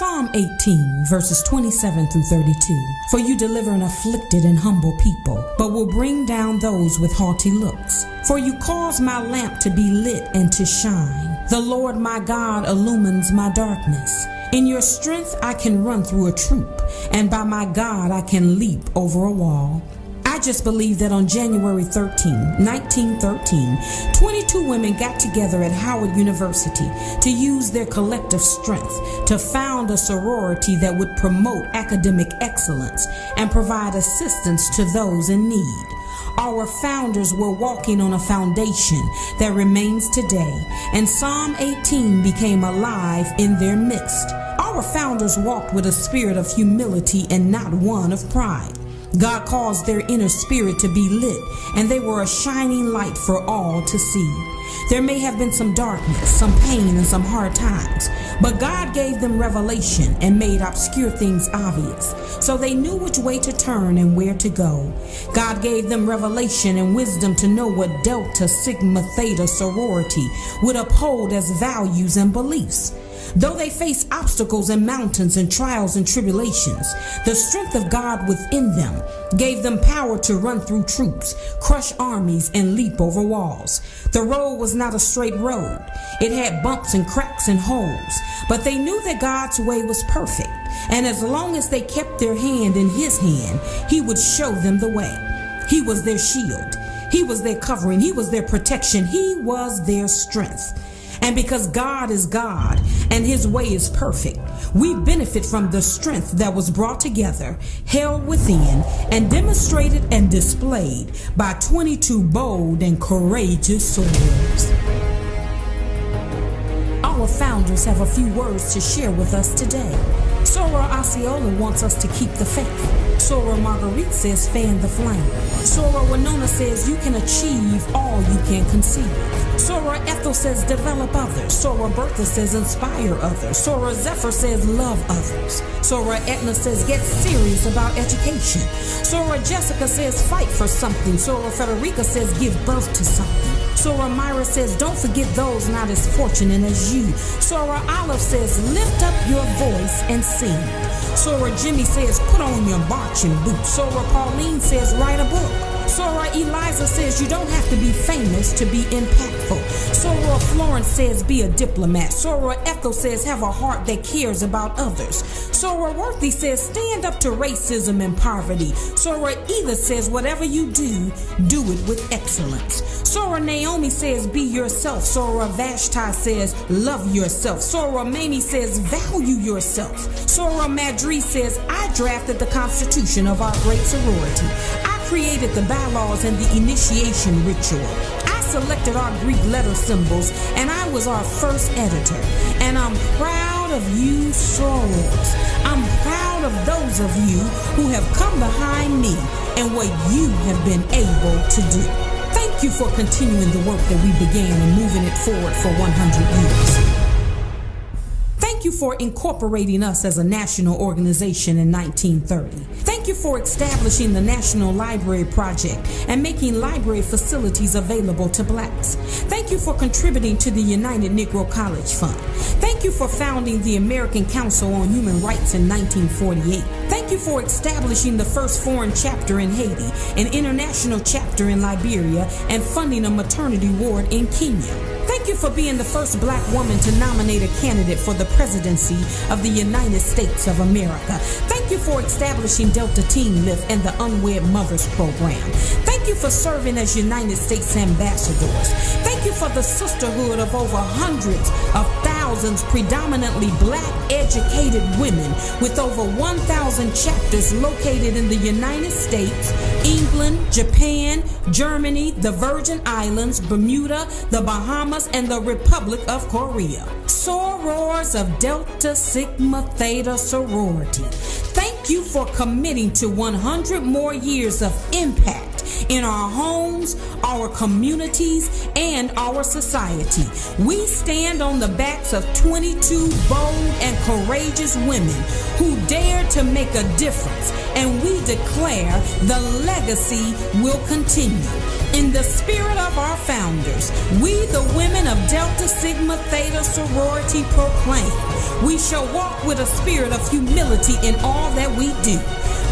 Psalm 18, verses 27 through 32. For you deliver an afflicted and humble people, but will bring down those with haughty looks. For you cause my lamp to be lit and to shine. The Lord my God illumines my darkness. In your strength I can run through a troop, and by my God I can leap over a wall. I just believe that on January 13, 1913, 22 women got together at Howard University to use their collective strength to found a sorority that would promote academic excellence and provide assistance to those in need. Our founders were walking on a foundation that remains today, and Psalm 18 became alive in their midst. Our founders walked with a spirit of humility and not one of pride. God caused their inner spirit to be lit, and they were a shining light for all to see. There may have been some darkness, some pain, and some hard times, but God gave them revelation and made obscure things obvious, so they knew which way to turn and where to go. God gave them revelation and wisdom to know what Delta Sigma Theta sorority would uphold as values and beliefs. Though they faced obstacles and mountains and trials and tribulations, the strength of God within them gave them power to run through troops, crush armies, and leap over walls. The road was not a straight road. It had bumps and cracks and holes, but they knew that God's way was perfect, and as long as they kept their hand in His hand, He would show them the way. He was their shield. He was their covering. He was their protection. He was their strength. And because God is God and His way is perfect, we benefit from the strength that was brought together, held within, and demonstrated and displayed by 22 bold and courageous soldiers. Our founders have a few words to share with us today. Soror Osceola wants us to keep the faith. Soror Marguerite says fan the flame. Soror Winona says you can achieve all you can conceive. Soror Ethel says develop others. Soror Bertha says inspire others. Soror Zephyr says love others. Soror Etna says get serious about education. Soror Jessica says fight for something. Soror Federica says give birth to something. Soror Myra says don't forget those not as fortunate as you. Soror Olive says lift up your voice and sing. Soror Jimmy says put on your marching boots. Soror Pauline says write a book. Soror Eliza says you don't have to be famous to be impactful. Soror Florence says be a diplomat. Soror Ethel says have a heart that cares about others. Soror Worthy says stand up to racism and poverty. Soror Edith says whatever you do, do it with excellence. Soror Naomi says be yourself. Soror Vashti says love yourself. Soror Mamie says value yourself. Soror Madri says I drafted the constitution of our great sorority. I created the bylaws and the initiation ritual. I selected our Greek letter symbols, and I was our first editor. And I'm proud of you, sorors. I'm proud of those of you who have come behind me and what you have been able to do. Thank you for continuing the work that we began and moving it forward for 100 years. Thank you for incorporating us as a national organization in 1930. Thank you for establishing the National Library Project and making library facilities available to blacks. Thank you for contributing to the United Negro College Fund. Thank you for founding the American Council on Human Rights in 1948. Thank you for establishing the first foreign chapter in Haiti, an international chapter in Liberia, and funding a maternity ward in Kenya. Thank you for being the first black woman to nominate a candidate for the presidency of the United States of America. Thank you for establishing Delta Teen Lift and the Unwed Mothers Program. Thank you for serving as United States ambassadors. Thank you for the sisterhood of over hundreds of thousands predominantly black educated women with over 1,000 chapters located in the United States, England, Japan, Germany, the Virgin Islands, Bermuda, the Bahamas, and the Republic of Korea. Sorors of Delta Sigma Theta sorority, thank you for committing to 100 more years of impact in our homes, our communities, and our society. We stand on the backs of 22 bold and courageous women who dare to make a difference, and we declare the legacy will continue. In the spirit of our founders, we, the women of Delta Sigma Theta Sorority, proclaim we shall walk with a spirit of humility in all that we do.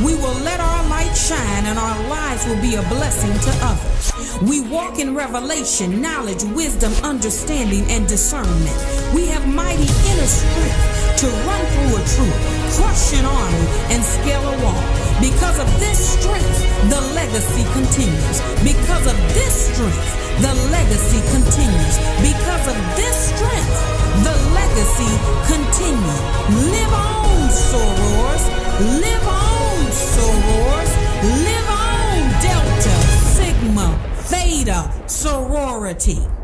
We will let our light shine and our lives will be a blessing to others. We walk in revelation, knowledge, wisdom, understanding, and discernment. We have mighty inner strength to run through a troop, crush an army, and scale a wall. Because of this strength, the legacy continues. Because of this strength, the legacy continues. Because of this strength, the legacy continues. Live on, sorors. Live on, sorors. Live on, Delta, Sigma, Theta, Sorority.